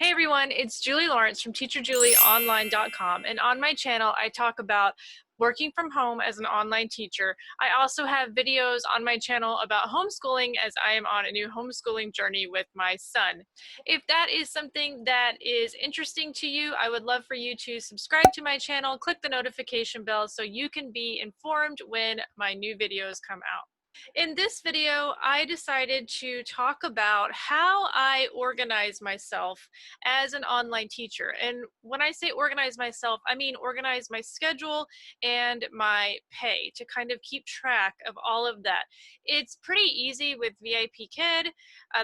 Hey everyone, it's Julie Lawrence from TeacherJulieOnline.com, and on my channel I talk about working from home as an online teacher. I also have videos on my channel about homeschooling as I am on a new homeschooling journey with my son. If that is something that is interesting to you, I would love for you to subscribe to my channel, click the notification bell so you can be informed when my new videos come out. In this video, I decided to talk about how I organize myself as an online teacher. And when I say organize myself, I mean organize my schedule and my pay to kind of keep track of all of that. It's pretty easy with VIPKid.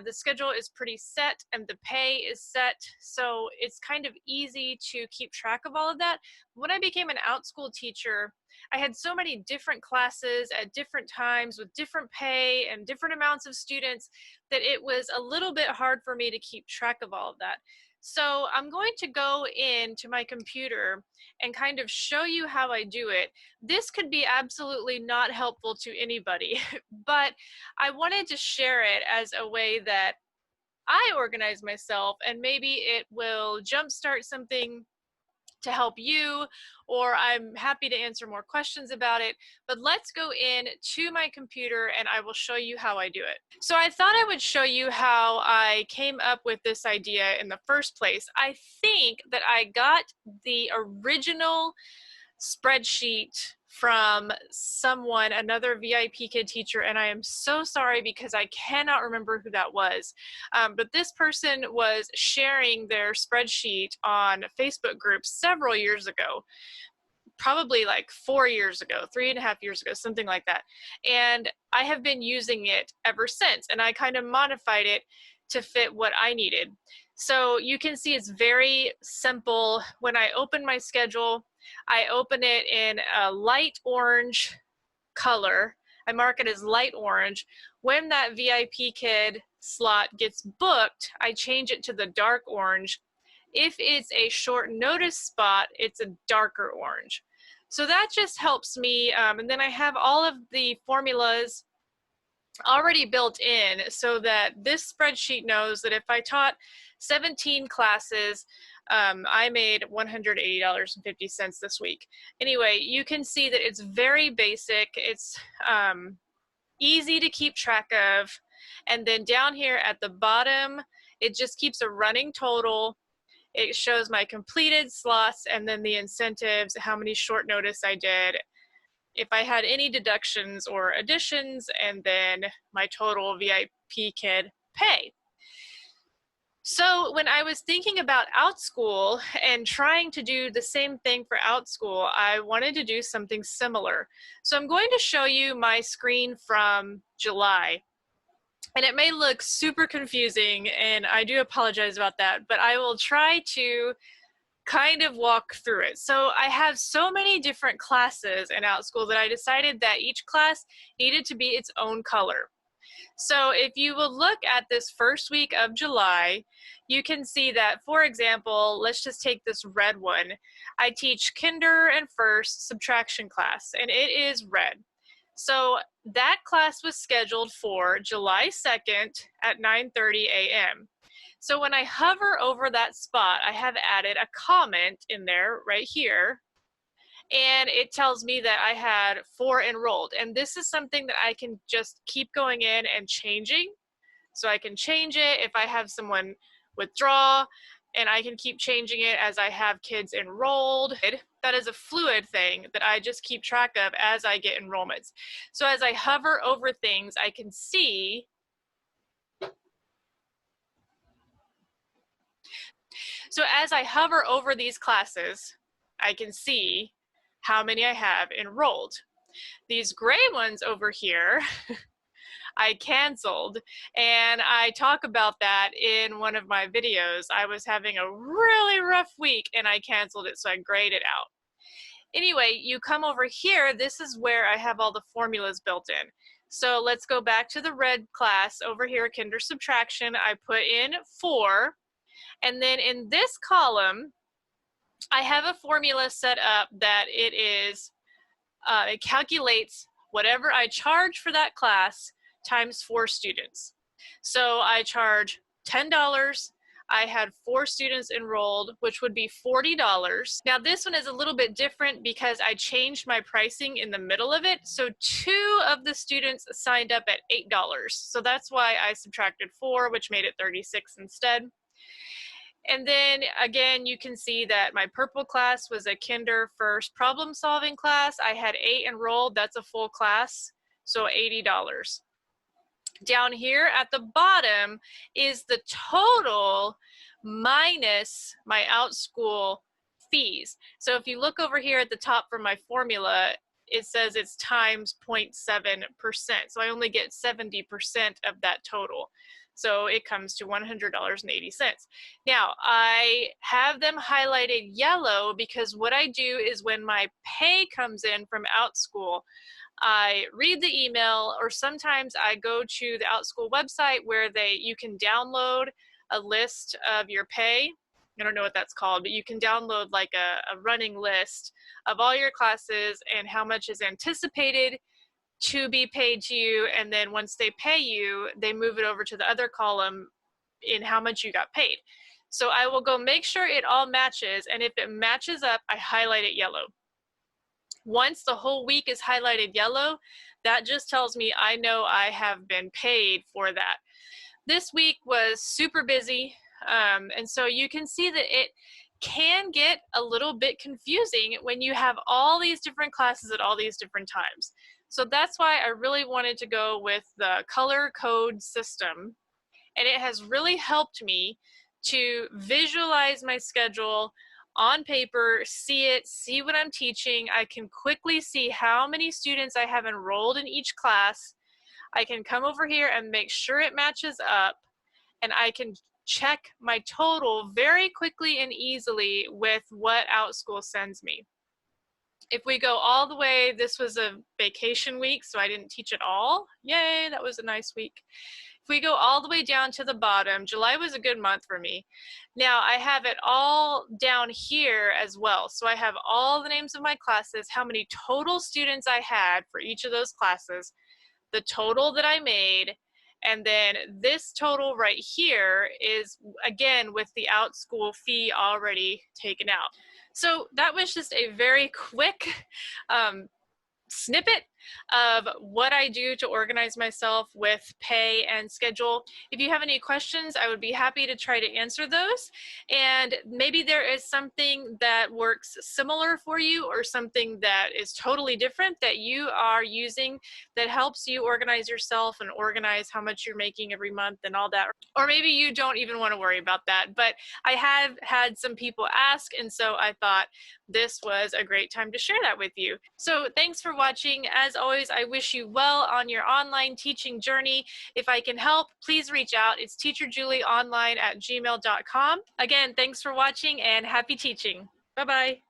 The schedule is pretty set and the pay is set, so it's kind of easy to keep track of all of that. When I became an Outschool teacher, I had so many different classes at different times with different pay and different amounts of students that it was a little bit hard for me to keep track of all of that. So I'm going to go into my computer and kind of show you how I do it. This could be absolutely not helpful to anybody, but I wanted to share it as a way that I organize myself, and maybe it will jumpstart something to help you, or I'm happy to answer more questions about it. But let's go in to my computer and I will show you how I do it. So I thought I would show you how I came up with this idea in the first place. I think that I got the original spreadsheet from someone, another VIPKid teacher, and I am so sorry because I cannot remember who that was. But this person was sharing their spreadsheet on Facebook groups several years ago, probably like 4 years ago, 3.5 years ago, something like that. And I have been using it ever since, and I kind of modified it to fit what I needed. So you can see it's very simple. When I open my schedule, I open it in a light orange color. I mark it as light orange. When that VIPKid slot gets booked, I change it to the dark orange. If it's a short notice spot, it's a darker orange. So that just helps me. And then I have all of the formulas already built in so that this spreadsheet knows that if I taught 17 classes, I made $180.50 this week. Anyway, you can see that it's very basic. It's easy to keep track of. And then down here at the bottom, it just keeps a running total. It shows my completed slots and then the incentives, how many short notice I did, if I had any deductions or additions, and then my total VIPKid pay. So when I was thinking about Outschool and trying to do the same thing for Outschool, I wanted to do something similar. So I'm going to show you my screen from July. And it may look super confusing, and I do apologize about that, but I will try to kind of walk through it. So I have so many different classes in Outschool that I decided that each class needed to be its own color. So if you will look at this first week of July, you can see that, for example, let's just take this red one. I teach kinder and first subtraction class, and it is red. So that class was scheduled for July 2nd at 9:30 a.m. So when I hover over that spot, I have added a comment in there right here, and it tells me that I had 4 enrolled. And this is something that I can just keep going in and changing. So I can change it if I have someone withdraw, and I can keep changing it as I have kids enrolled. That is a fluid thing that I just keep track of as I get enrollments. So as I hover over things, I can see as I hover over these classes, I can see how many I have enrolled. These gray ones over here, I canceled, and I talk about that in one of my videos. I was having a really rough week and I canceled it, so I grayed it out. Anyway, you come over here, this is where I have all the formulas built in. So let's go back to the red class over here, kinder subtraction. I put in 4, and then in this column, I have a formula set up that it calculates whatever I charge for that class times 4 students. So I charge $10, I had 4 students enrolled, which would be $40. Now this one is a little bit different because I changed my pricing in the middle of it. So 2 of the students signed up at $8. So that's why I subtracted 4, which made it 36 instead. And then again, you can see that my purple class was a kinder first problem solving class. I had 8 enrolled, that's a full class, so $80. Down here at the bottom is the total minus my Outschool fees. So if you look over here at the top for my formula, it says it's times 0.7%. So I only get 70% of that total. So it comes to $100.80. Now I have them highlighted yellow because what I do is when my pay comes in from Outschool, I read the email, or sometimes I go to the Outschool website where you can download a list of your pay. I don't know what that's called, but you can download like a running list of all your classes and how much is anticipated to be paid to you. And then once they pay you, they move it over to the other column in how much you got paid. So I will go make sure it all matches. And if it matches up, I highlight it yellow. Once the whole week is highlighted yellow, that just tells me I know I have been paid for that. This week was super busy, and so you can see that it can get a little bit confusing when you have all these different classes at all these different times. So that's why I really wanted to go with the color code system, and it has really helped me to visualize my schedule on paper, see what I'm teaching. I can quickly see how many students I have enrolled in each class. I can come over here and make sure it matches up, and I can check my total very quickly and easily with what Outschool sends me. If we go all the way, this was a vacation week, so I didn't teach at all. Yay, that was a nice week. If we go all the way down to the bottom, July was a good month for me. Now I have it all down here as well. So I have all the names of my classes, how many total students I had for each of those classes, the total that I made, and then this total right here is, again, with the Outschool fee already taken out. So that was just a very quick snippet of what I do to organize myself with pay and schedule. If you have any questions, I would be happy to try to answer those. And maybe there is something that works similar for you, or something that is totally different that you are using that helps you organize yourself and organize how much you're making every month and all that. Or maybe you don't even want to worry about that, but I have had some people ask, and so I thought this was a great time to share that with you. So thanks for watching. As always, I wish you well on your online teaching journey. If I can help, please reach out. It's teacherjulieonline@gmail.com. Again, thanks for watching and happy teaching. Bye-bye.